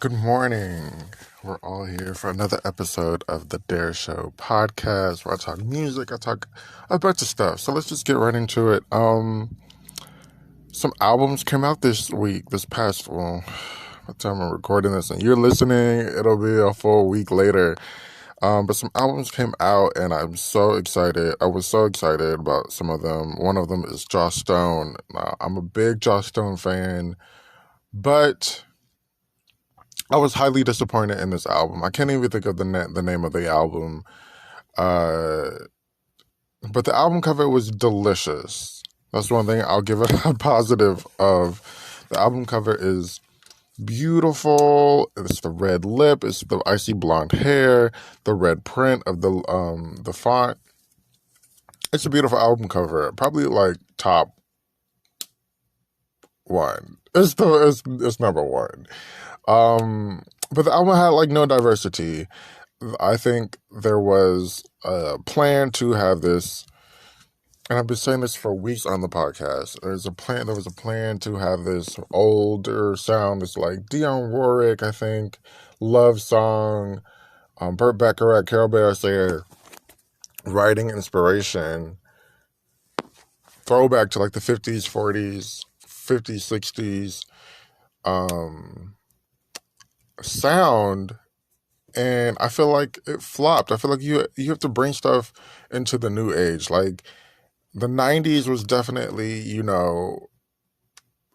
Good morning. We're all here for another episode of the Dare Show podcast where I talk music, I talk a bunch of stuff. So let's just get right into it. Some albums came out this week, this past, by the time I'm recording this and you're listening, it'll be a full week later. But some albums came out and I'm so excited. I was so excited about some of them. One of them is Joss Stone. I'm a big Joss Stone fan, but I was highly disappointed in this album. I can't even think of the name of the album. Uh, but the album cover was delicious. That's one thing I'll give it a positive of. The album cover is beautiful. It's the red lip. It's the icy blonde hair. The red print of the font. It's a beautiful album cover. Probably like top one. It's number one. But the album had like no diversity. I think there was a plan to have this, and I've been saying this for weeks on the podcast. There was a plan to have this older sound, this like Dionne Warwick, I think, love song, Burt Bacharach, Carol Bayer writing inspiration, throwback to like the 50s, 40s, 50s, 60s, sound, and I feel like it flopped. I feel like you have to bring stuff into the new age. Like the 90s was definitely,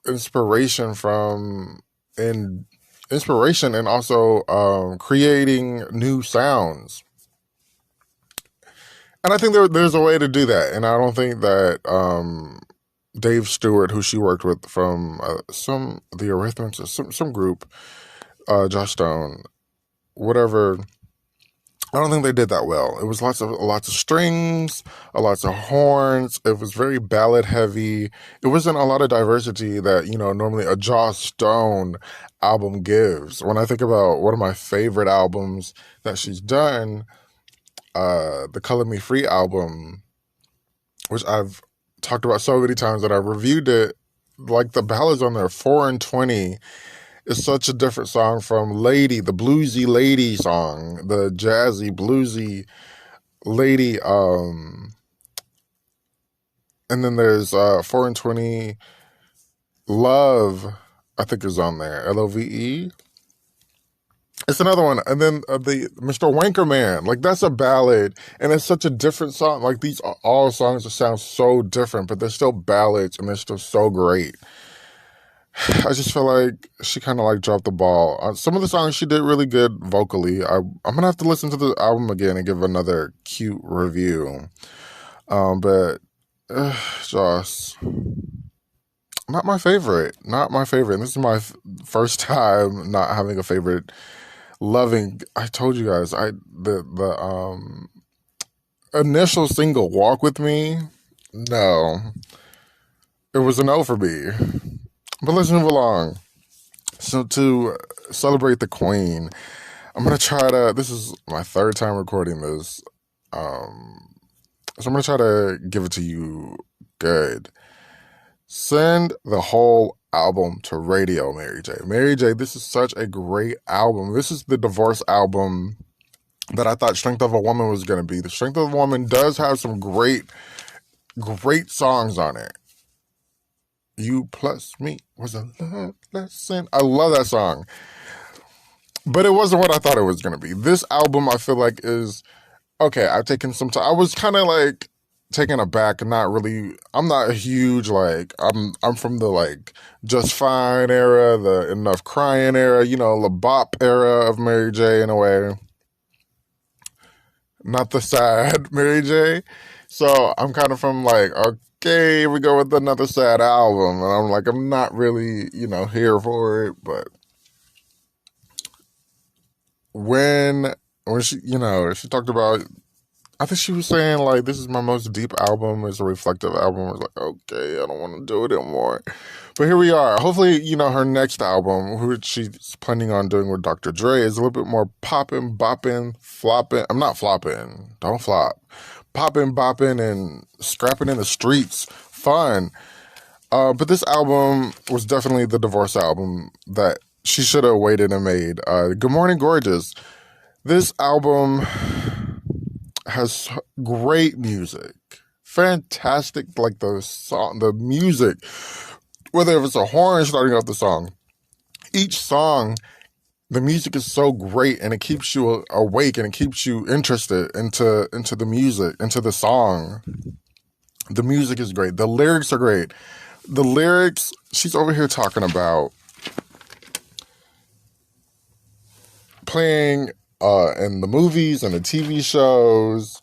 inspiration and also creating new sounds. And I think there's a way to do that. And I don't think that Dave Stewart, who she worked with from the Eurythmics, some group, Joss Stone, whatever. I don't think they did that well. It was lots of strings, lots of horns. It was very ballad heavy. It wasn't a lot of diversity that normally a Joss Stone album gives. When I think about one of my favorite albums that she's done, the Color Me Free album, which I've talked about so many times that I reviewed it, like the ballads on there, 4 and 20. It's such a different song from Lady, the bluesy lady song, the jazzy, bluesy lady. And then there's 4 and 20, Love, I think is on there, Love. It's another one. And then the Mr. Wanker Man, like that's a ballad. And it's such a different song. Like these are all songs that sound so different, but they're still ballads and they're still so great. I just feel like she kind of like dropped the ball. On some of the songs she did really good vocally. I'm going to have to listen to the album again and give another cute review. But Joss, not my favorite. And this is my first time not having a favorite. I told you guys, the initial single, Walk With Me, no. It was a no for me. But let's move along. So to celebrate the Queen, I'm going to try to, this is my third time recording this. So I'm going to try to give it to you good. Send the whole album to radio, Mary J. Mary J, this is such a great album. This is the divorce album that I thought Strength of a Woman was going to be. The Strength of a Woman does have some great songs on it. You Plus Me was a love lesson. I love that song. But it wasn't what I thought it was going to be. This album, I feel like, is... Okay, I've taken some time. I was kind of like taken aback and not really... I'm not a huge, like... I'm from the, like, Just Fine era, the Enough Crying era, the bop era of Mary J in a way. Not the sad Mary J. So I'm kind of from, like... Okay, here we go with another sad album. And I'm like, I'm not really, here for it. But when she, she talked about, I think she was saying, like, this is my most deep album. It's a reflective album. I was like, okay, I don't want to do it anymore. But here we are. Hopefully, her next album, which she's planning on doing with Dr. Dre, is a little bit more popping, bopping, flopping. I'm not flopping. Don't flop. Popping, bopping, and scrapping in the streets. Fun. But this album was definitely the divorce album that she should have waited and made. Good Morning Gorgeous. This album has great music. Fantastic, like the song, the music, whether it's a horn starting off the song. Each song, the music is so great and it keeps you awake and it keeps you interested into the music, into the song. The music is great. The lyrics are great. The lyrics, she's over here talking about playing in the movies and the TV shows.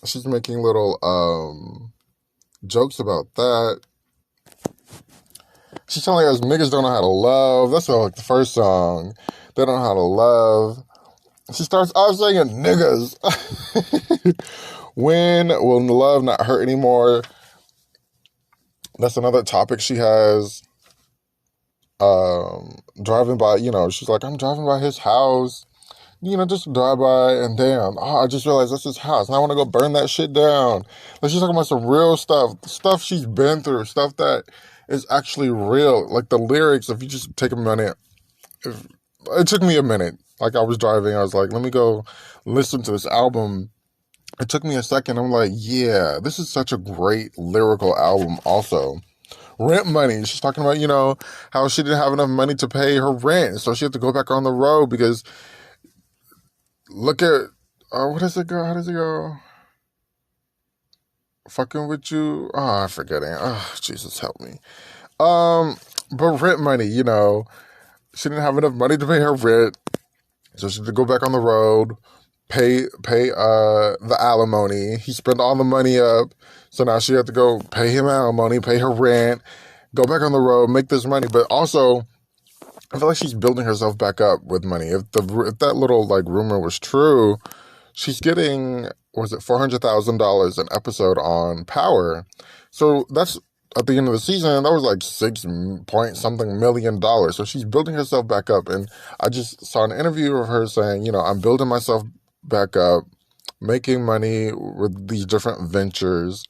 She's making little jokes about that. She's telling us niggas don't know how to love. That's like the first song. They don't know how to love. She starts off saying niggas. When will love not hurt anymore? That's another topic she has. Driving by, she's like, I'm driving by his house. Just drive by and damn, I just realized that's his house and I want to go burn that shit down. Like, she's talking about some real stuff she's been through, stuff that is actually real. Like the lyrics, if you just take a minute, it took me a minute. Like I was driving, I was like, let me go listen to this album. It took me a second. I'm like, yeah, this is such a great lyrical album also. Rent money. She's talking about, how she didn't have enough money to pay her rent. So she had to go back on the road because look at, what does it go? How does it go? Fucking with you. Oh, I'm forgetting. Oh, Jesus, help me. But rent money, she didn't have enough money to pay her rent. So she had to go back on the road, pay the alimony. He spent all the money up. So now she had to go pay him alimony, pay her rent, go back on the road, make this money. But also, I feel like she's building herself back up with money. If that little like rumor was true, she's getting, was it $400,000 an episode on Power? So that's at the end of the season. That was like $6 million. So she's building herself back up. And I just saw an interview of her saying, I'm building myself back up, making money with these different ventures,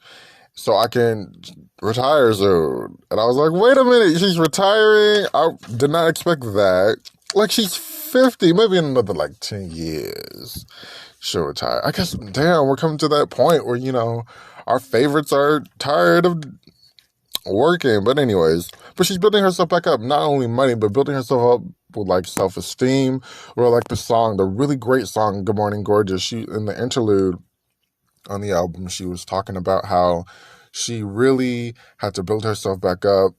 so I can retire soon. And I was like, wait a minute, she's retiring? I did not expect that. Like, she's 50, maybe in another, 10 years, she'll retire. I guess, damn, we're coming to that point where, our favorites are tired of working. But anyways, she's building herself back up. Not only money, but building herself up with, self-esteem. Or, the really great song, Good Morning Gorgeous. She, in the interlude on the album, she was talking about how she really had to build herself back up,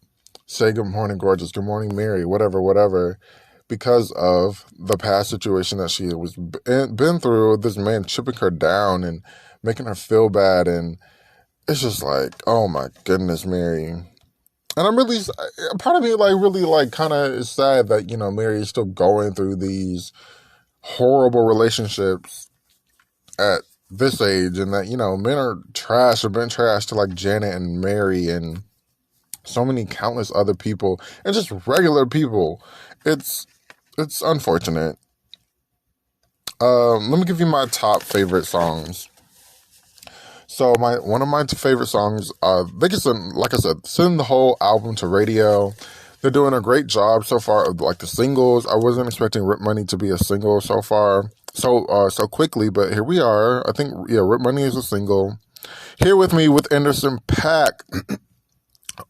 say good morning gorgeous, good morning Mary, whatever, because of the past situation that she was been through, this man chipping her down and making her feel bad. And it's just like, oh my goodness, Mary. And I'm really, part of me really kind of is sad that, Mary is still going through these horrible relationships at this age, and that, men are trash or been trash to Janet and Mary and so many countless other people and just regular people. It's unfortunate. Let me give you my top favorite songs. So one of my favorite songs, they can send, like I said, send the whole album to radio. They're doing a great job so far of the singles. I wasn't expecting Rip Money to be a single so far, so quickly, but here we are. I think, Rip Money is a single. Here With Me with Anderson .Paak.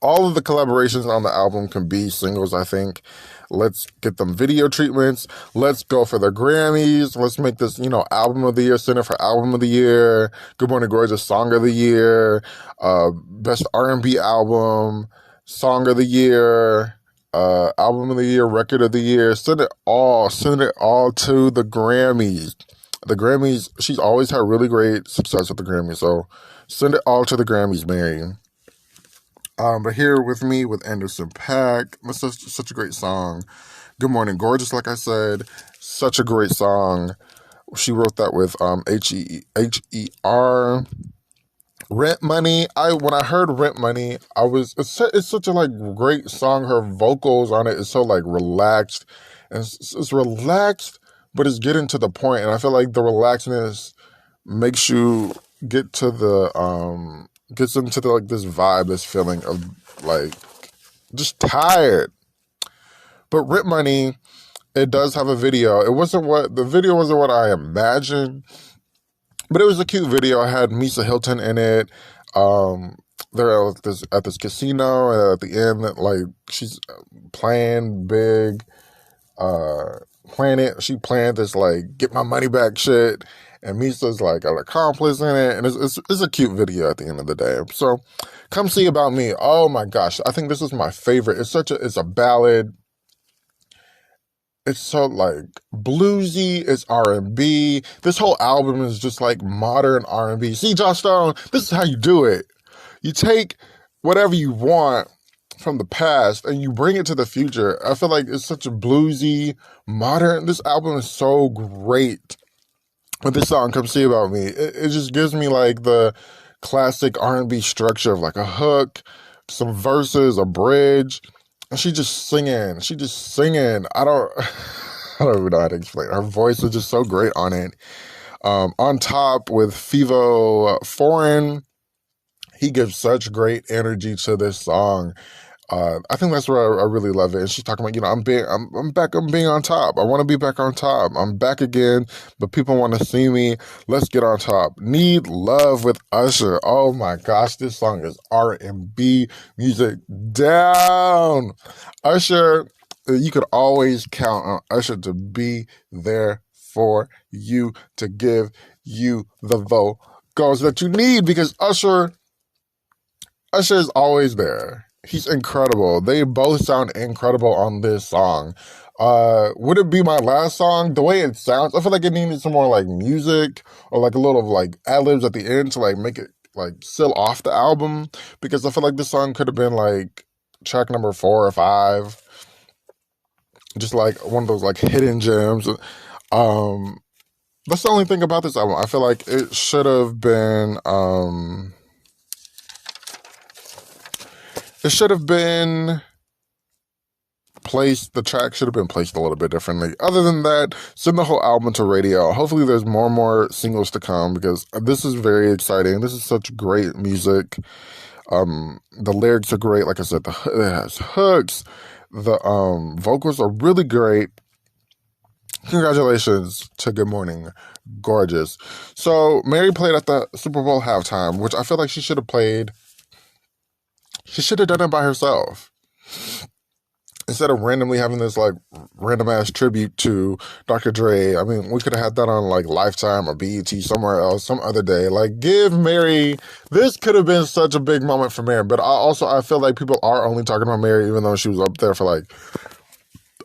All of the collaborations on the album can be singles, I think. Let's get them video treatments. Let's go for the Grammys. Let's make this, Album of the Year, Center for Album of the Year, Good Morning Gorgeous Song of the Year, Best R&B Album, Song of the Year, Album of the Year, Record of the Year. Send it all to the Grammys. The Grammys, she's always had really great success with the Grammys, so send it all to the Grammys, Mary. But Here With Me with Anderson .Paak. That's such a great song. Good Morning Gorgeous, like I said, such a great song. She wrote that with H.E.R. Rent Money. When I heard Rent Money, it's such a great song. Her vocals on it is so relaxed, and it's relaxed, but it's getting to the point. And I feel like the relaxedness makes you get to the gets into this vibe, this feeling of just tired. But Rip Money, it does have a video. The video wasn't what I imagined, but it was a cute video. I had Misa Hilton in it. They're at this casino, and at the end, like, she's playing big, she planned this, like, get my money back shit, and Misa's like an accomplice in it, and it's a cute video at the end of the day. So come see About Me. Oh my gosh, I think this is my favorite. It's a ballad. It's so, like, bluesy. It's R&B. This whole album is just like modern R&B. See, Josh Stone, this is how you do it. You take whatever you want from the past and you bring it to the future. I feel like it's such a bluesy, modern. This album is so great. With this song, Come See About Me, it just gives me like the classic R&B structure of like a hook, some verses, a bridge, and she just singing. I don't even know how to explain it. Her voice is just so great on it. On top with Fivo Foreign, he gives such great energy to this song. I think that's where I really love it. And she's talking about, I'm back, I'm being on top. I want to be back on top. I'm back again, but people want to see me. Let's get on top. Need Love with Usher. Oh my gosh, this song is R&B music down. Usher, you could always count on Usher to be there for you, to give you the vocals that you need, because Usher is always there. He's incredible. They both sound incredible on this song. Would it be my last song? The way it sounds, I feel like it needed some more like music or like a little like ad-libs at the end to like make it like seal off the album, because I feel like this song could have been like track number 4 or 5. Just like one of those like hidden gems. That's the only thing about this album. I feel like it should have been placed, the track should have been placed a little bit differently. Other than that, send the whole album to radio. Hopefully there's more and more singles to come, because this is very exciting. This is such great music. The lyrics are great. Like I said, it has hooks. The vocals are really great. Congratulations to Good Morning Gorgeous. So Mary played at the Super Bowl halftime, which I feel like she should have played. She should have done it by herself, instead of randomly having this like random ass tribute to Dr. Dre. I mean, we could have had that on like Lifetime or BET, somewhere else, some other day. Like, give Mary, this could have been such a big moment for Mary. But I feel like people are only talking about Mary, even though she was up there for like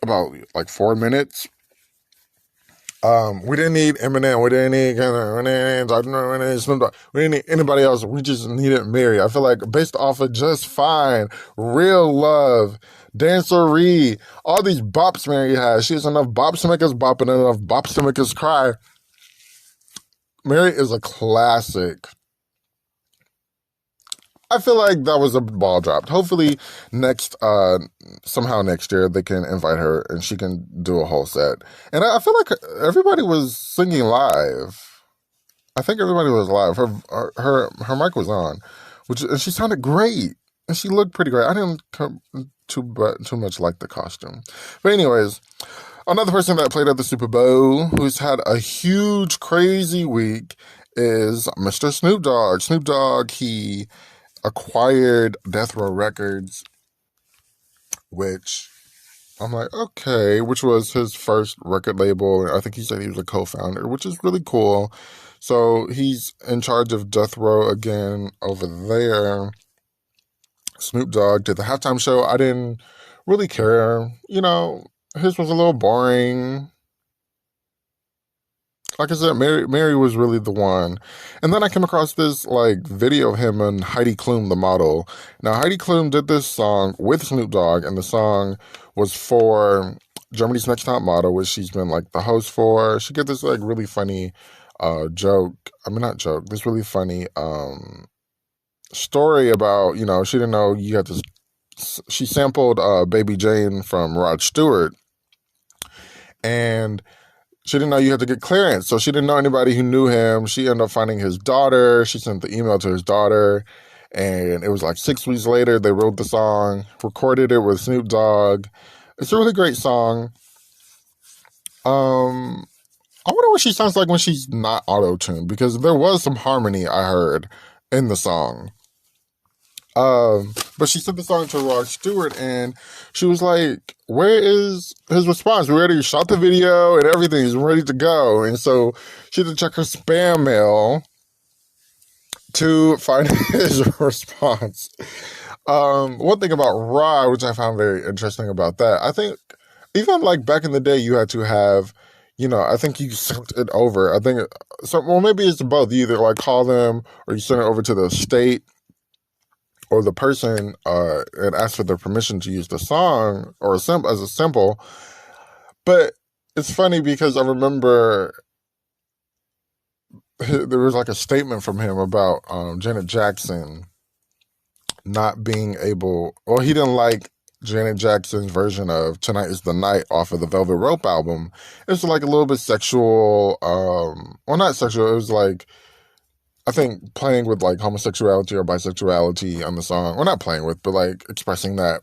about like 4 minutes. We didn't need Eminem. We didn't need Snoop Dogg. We didn't need anybody else. We just needed Mary. I feel like based off of Just Fine, Real Love, Dancery, all these bops Mary has. She has enough bops to make us bop and enough bops to make us cry. Mary is a classic. I feel like that was a ball dropped. Hopefully somehow next year they can invite her and she can do a whole set. And I feel like everybody was singing live. I think everybody was live. Her mic was on, and she sounded great. And she looked pretty great. I didn't come too much like the costume. But anyways, another person that played at the Super Bowl who's had a huge, crazy week is Mr. Snoop Dogg. Snoop Dogg, he acquired Death Row Records, which I'm like, okay, which was his first record label. I think he said he was a co-founder, which is really cool. So he's in charge of Death Row again over there. Snoop Dogg did the halftime show. I didn't really care. His was a little boring. Like I said, Mary was really the one. And then I came across this like video of him and Heidi Klum, the model. Now, Heidi Klum did this song with Snoop Dogg, and the song was for Germany's Next Top Model, which she's been like the host for. She did this like really funny this really funny story about, she didn't know she sampled Baby Jane from Rod Stewart, and she didn't know you had to get clearance. So she didn't know anybody who knew him. She ended up finding his daughter. She sent the email to his daughter. And it was like 6 weeks later, they wrote the song, recorded it with Snoop Dogg. It's a really great song. Um, I wonder what she sounds like when she's not auto-tuned, because there was some harmony I heard in the song. But she sent the song to Rod Stewart, and she was like, "Where is his response? We already shot the video and everything. He's ready to go." And so she had to check her spam mail to find his response. One thing about Rod, which I found very interesting about that, I think even like back in the day, you had to have, I think you sent it over. I think well, maybe it's both. You either like call them or you send it over to the state or the person and ask for their permission to use the song or as a sample. But it's funny because I remember there was like a statement from him about Janet Jackson not being able, well, he didn't like Janet Jackson's version of Tonight Is the Night off of the Velvet Rope album. It was like a little bit sexual, well, not sexual, it was like, I think playing with like homosexuality or bisexuality on the song, well, not playing with, but like expressing that.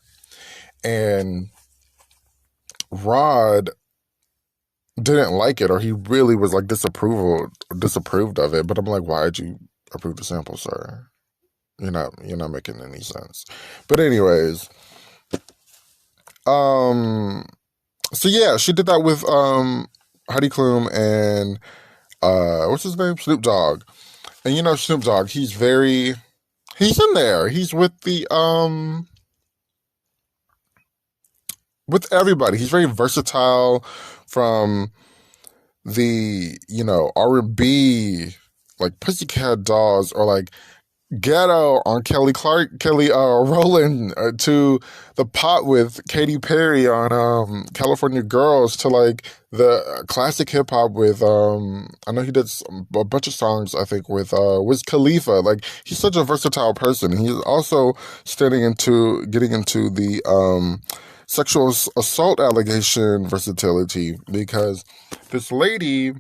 And Rod didn't like it, or he really was like disapproved of it. But I'm like, why did you approve the sample, sir? You're not making any sense. But anyways, so yeah, she did that with Heidi Klum and what's his name? Snoop Dogg. And Snoop Dogg, he's in there. He's with everybody. He's very versatile, from the, R&B, like Pussycat Dolls, or like ghetto on Kelly Rowland, to the pop with Katy Perry on California Girls, to like the classic hip hop with I know he did a bunch of songs, I think, with Wiz Khalifa. Like, he's such a versatile person. He's also getting into the sexual assault allegation versatility, because this lady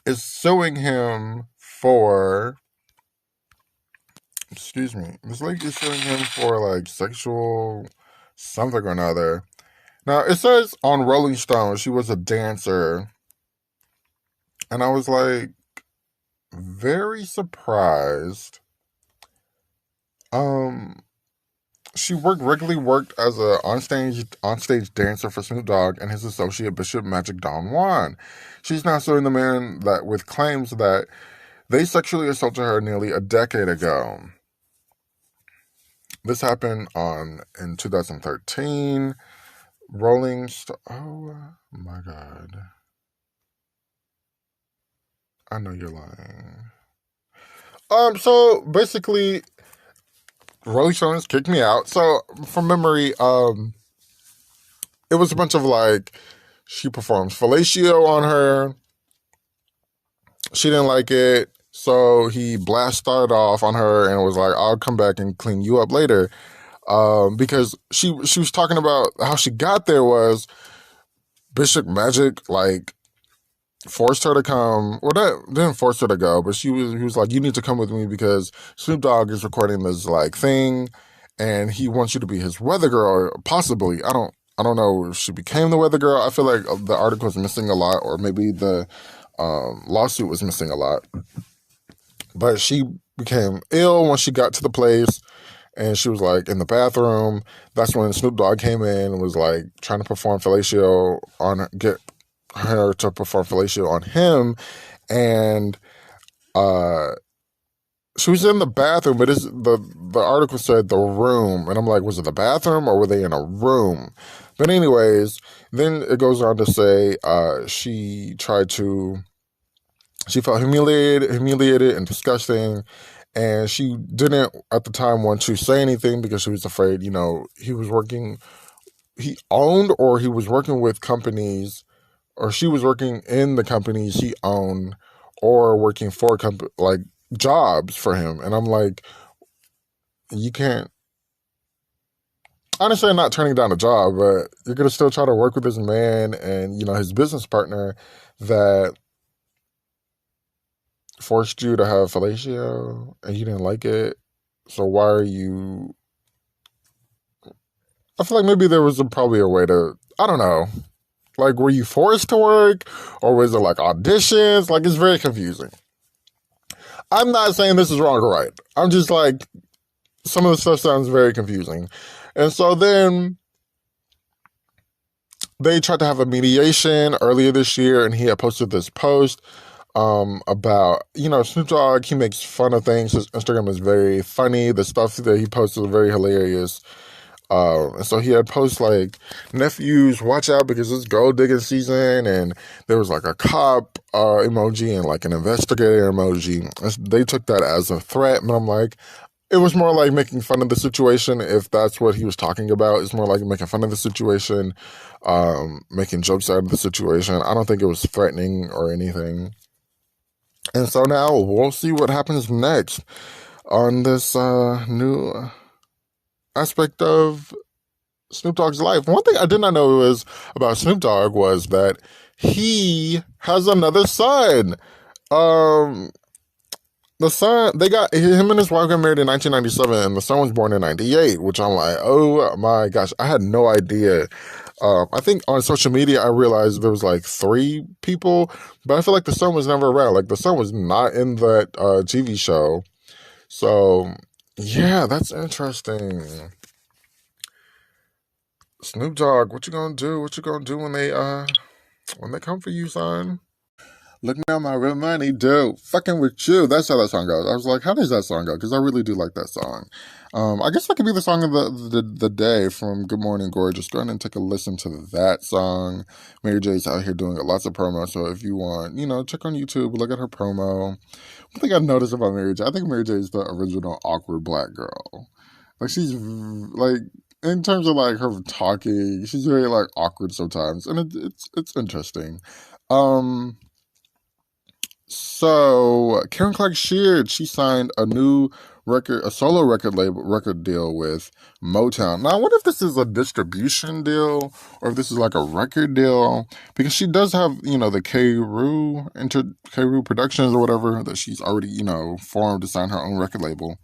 is suing him for, excuse me, this lady is suing him for like sexual something or another. Now, it says on Rolling Stone she was a dancer, and I was like very surprised. She regularly worked as a onstage dancer for Snoop Dogg and his associate Bishop Magic Don Juan. She's now suing the man that with claims that they sexually assaulted her nearly a decade ago. This happened in 2013. Rolling Stone. Oh my God. I know you're lying. So basically, Rolling Stones kicked me out. So from memory, it was a bunch of like, she performed fellatio on her. She didn't like it. So he blasted off on her and was like, I'll come back and clean you up later. Because she was talking about how she got there was Bishop Magic, like, forced her to come. Well, that didn't force her to go, but he was like, you need to come with me because Snoop Dogg is recording this like thing, and he wants you to be his weather girl, possibly. I don't know if she became the weather girl. I feel like the article is missing a lot, or maybe the lawsuit was missing a lot. But she became ill when she got to the place, and she was like in the bathroom. That's when Snoop Dogg came in and was like trying to perform fellatio get her to perform fellatio on him, and she was in the bathroom, but the article said the room, and I'm like, was it the bathroom or were they in a room? But anyways, then it goes on to say she felt humiliated and disgusting, and she didn't at the time want to say anything because she was afraid, he owned, or he was working with companies, or she was working in the companies he owned, or working for like jobs for him. And I'm like, you can't. Honestly, I'm not turning down a job, but you're gonna still try to work with this man and his business partner that forced you to have fellatio and you didn't like it. So why are you? I feel like maybe there was probably a way to, I don't know. Like, were you forced to work? Or was it like auditions? Like, it's very confusing. I'm not saying this is wrong or right. I'm just like, some of the stuff sounds very confusing. And so then they tried to have a mediation earlier this year, and he had posted this post about, Snoop Dogg. He makes fun of things. His Instagram is very funny. The stuff that he posts is very hilarious. And so he had posts like, nephews, watch out because it's gold digging season. And there was like a cop emoji and like an investigator emoji. They took that as a threat. And I'm like, it was more like making fun of the situation. If that's what he was talking about, it's more like making fun of the situation, making jokes out of the situation. I don't think it was threatening or anything. And so now we'll see what happens next on this new aspect of Snoop Dogg's life. One thing I did not know was about Snoop Dogg was that he has another son. The son, him and his wife got married in 1997, and the son was born in 98, which I'm like, oh my gosh, I had no idea. I think on social media, I realized there was like 3 people, but I feel like the son was never around. Like, the son was not in that TV show. So, yeah, that's interesting. Snoop Dogg, what you gonna do? What you gonna do when they come for you, son? Looking at my real money, dude. Fucking with you. That's how that song goes. I was like, how does that song go? Because I really do like that song. I guess that could be the song of the day from Good Morning Gorgeous. Go ahead and take a listen to that song. Mary J's out here doing lots of promo. So if you want, check on YouTube, look at her promo. One thing I noticed about Mary J, I think Mary J is the original awkward black girl. Like, she's like, in terms of like her talking, she's very like awkward sometimes, and it's interesting. So Karen Clark Sheard, she signed a solo record deal with Motown. Now I wonder if this is a distribution deal or if this is like a record deal, because she does have, the K. Rue Productions or whatever that she's already, formed to sign her own record label.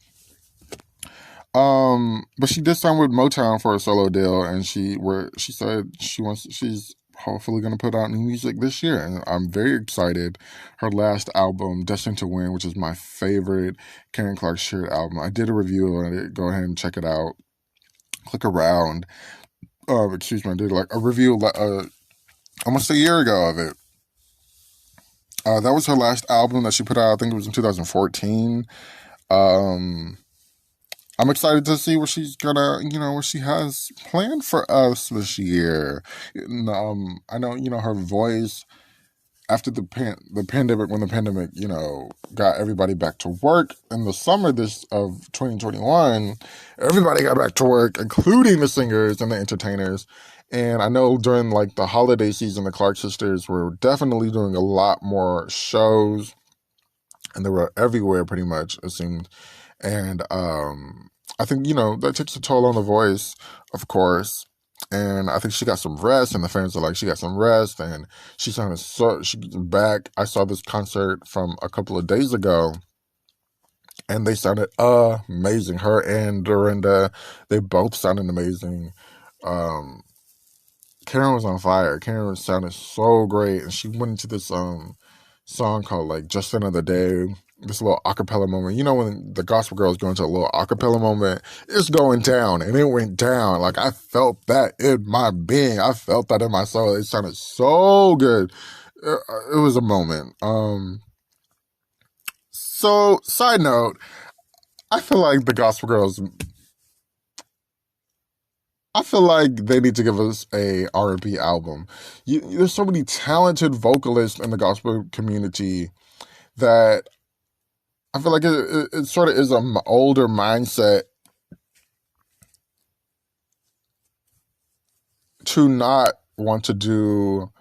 But she did sign with Motown for a solo deal, and she said she's hopefully going to put out new music this year, and I'm very excited. Her last album, Destined to Win, which is my favorite Karen Clark Sheard album. I did a review on it. Go ahead and check it out. Click around. I did like a review almost a year ago of it. That was her last album that she put out. I think it was in 2014. I'm excited to see what she's gonna, what she has planned for us this year. I know, her voice after the pandemic, when the pandemic, got everybody back to work in the summer of 2021, everybody got back to work, including the singers and the entertainers. And I know during like the holiday season, the Clark sisters were definitely doing a lot more shows, and they were everywhere pretty much, it seemed. And I think, that takes a toll on the voice, of course. And I think she got some rest, and the fans are like, she got some rest, and she's back. I saw this concert from a couple of days ago, and they sounded amazing. Her and Dorinda, they both sounded amazing. Karen was on fire. Karen sounded so great, and she went into this song called like Just Another Day. This little acapella moment. When the gospel girls go into a little acapella moment, it's going down, and it went down. Like, I felt that in my being. I felt that in my soul. It sounded so good. It was a moment. So, side note, I feel like the gospel girls, I feel like they need to give us a R&B album. There's so many talented vocalists in the gospel community that I feel like it sort of is an older mindset to not want to do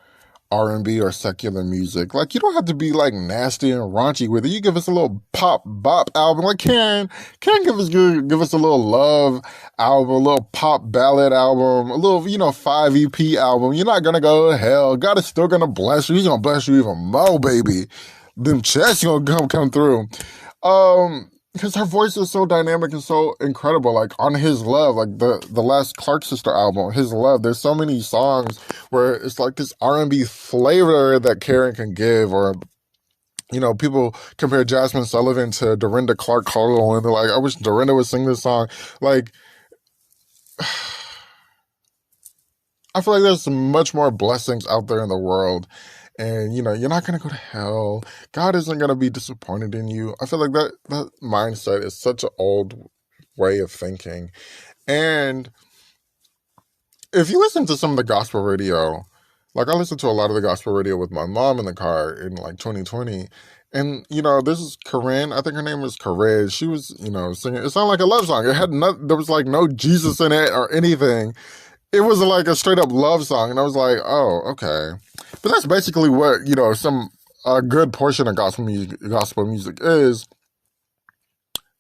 R&B or secular music. Like, you don't have to be like nasty and raunchy with it. You give us a little pop bop album. Like, Karen give us a little love album, a little pop ballad album, a little, 5 EP album. You're not gonna go to hell. God is still gonna bless you. He's gonna bless you even more, baby. Them chests gonna come through. because her voice is so dynamic and so incredible. Like on His Love, like the last Clark Sister album, His Love, there's so many songs where it's like this R&B flavor that Karen can give. Or people compare Jasmine Sullivan to Dorinda Clark Caldwell, and they're like, I wish Dorinda would sing this song. Like, I feel like there's much more blessings out there in the world. And, you're not going to go to hell. God isn't going to be disappointed in you. I feel like that mindset is such an old way of thinking. And if you listen to some of the gospel radio, like I listened to a lot of the gospel radio with my mom in the car in like 2020. And, this is Corinne. I think her name was Corinne. She was, singing. It sounded like a love song. There was like no Jesus in it or anything. It was like a straight up love song. And I was like, oh, okay. But that's basically what, a good portion of gospel music is.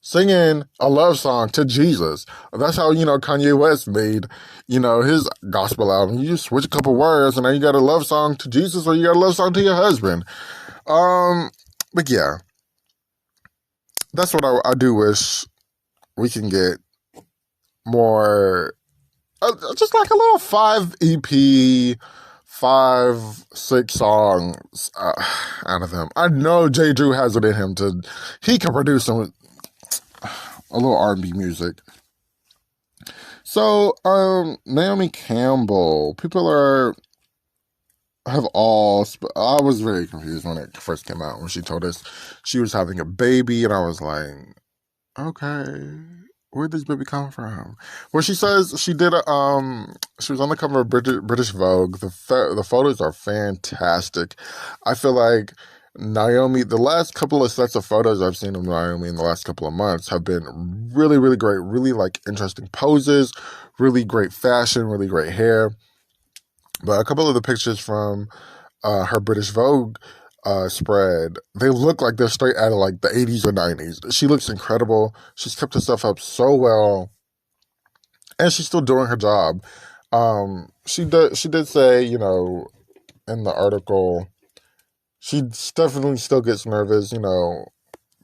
Singing a love song to Jesus. That's how, Kanye West made, his gospel album. You just switch a couple words and now you got a love song to Jesus or you got a love song to your husband. But yeah, that's what I do wish we can get more, just like a little 5 EP, 5-6 songs out of him. I know J. Drew has it in him he can produce a little R&B music. So, Naomi Campbell, I was very confused when it first came out, when she told us she was having a baby, and I was like, okay, where'd this baby come from? Well, she says she did she was on the cover of British Vogue. The photos are fantastic. I feel like Naomi, the last couple of sets of photos I've seen of Naomi in the last couple of months have been really, really great. Really like interesting poses, really great fashion, really great hair. But a couple of the pictures from her British Vogue spread, they look like they're straight out of like the 80s or 90s. She looks incredible. She's kept herself up so well. And she's still doing her job. She did say, in the article, she definitely still gets nervous,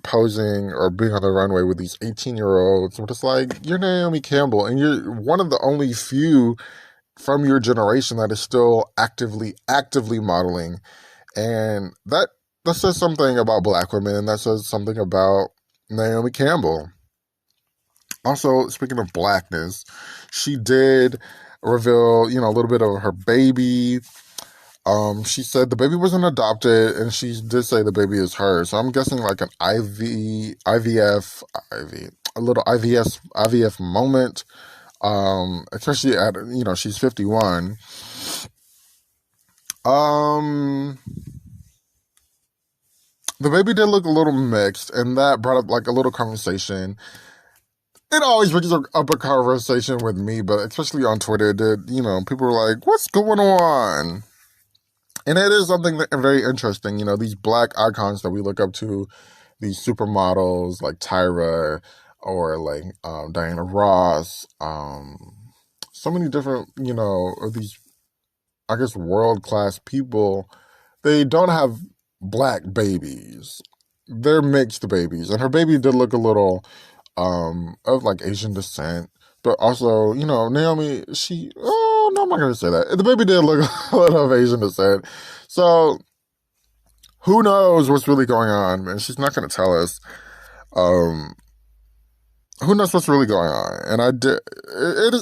posing or being on the runway with these 18-year-olds. But it's like, you're Naomi Campbell, and you're one of the only few from your generation that is still actively modeling. And that says something about Black women. That says something about Naomi Campbell. Also, speaking of Blackness, she did reveal, a little bit of her baby. She said the baby wasn't adopted, and she did say the baby is hers. So I'm guessing like an a little IVF moment. Especially at, she's 51. The baby did look a little mixed, and that brought up like a little conversation. It always brings up a conversation with me, but especially on Twitter, people were like, what's going on? And it is something very interesting, these Black icons that we look up to, these supermodels like Tyra or like Diana Ross, so many different, of these, I guess, world-class people. They don't have Black babies. They're mixed babies. And her baby did look a little of like Asian descent. But also, Naomi, no, I'm not going to say that. The baby did look a little of Asian descent. So, who knows what's really going on? And she's not going to tell us. Who knows what's really going on? And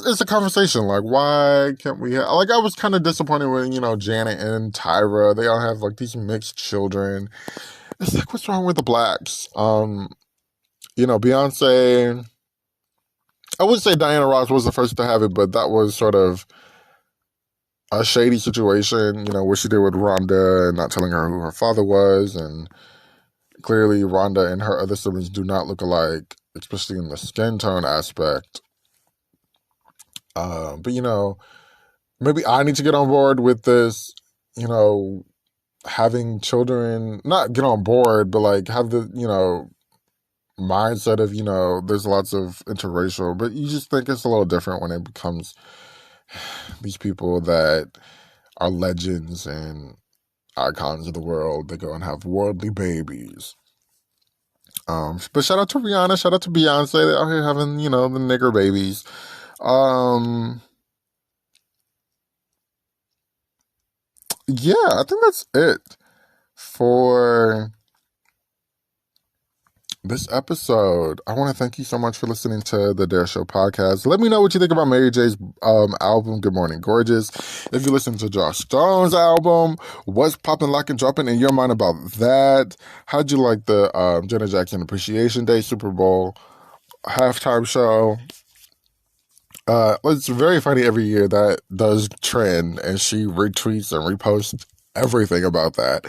it's a conversation. Like, why can't we have, like, I was kind of disappointed when, Janet and Tyra, they all have like these mixed children. It's like, what's wrong with the Blacks? Beyonce, I would say Diana Ross was the first to have it, but that was sort of a shady situation, what she did with Rhonda and not telling her who her father was. And clearly Rhonda and her other siblings do not look alike, especially in the skin tone aspect. But, maybe I need to get on board with this, having children, not get on board, but like have the, mindset of, there's lots of interracial, but you just think it's a little different when it becomes these people that are legends and icons of the world. They go and have worldly babies. But shout out to Rihanna, shout out to Beyonce. They're out here having, the nigger babies. Um, yeah, I think that's it for this episode. I want to thank you so much for listening to the Dare Show podcast. Let me know what you think about Mary J's album, Good Morning Gorgeous. If you listen to Josh Stone's album, what's popping, locking, dropping in your mind about that? How'd you like the Janet Jackson Appreciation Day Super Bowl halftime show? It's very funny every year that does trend, and she retweets and reposts everything about that.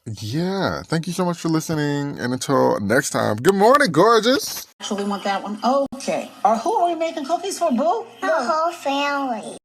Yeah, thank you so much for listening, and until next time, good morning, gorgeous. Actually want that one. Okay. Or who are we making cookies for, boo? The whole family.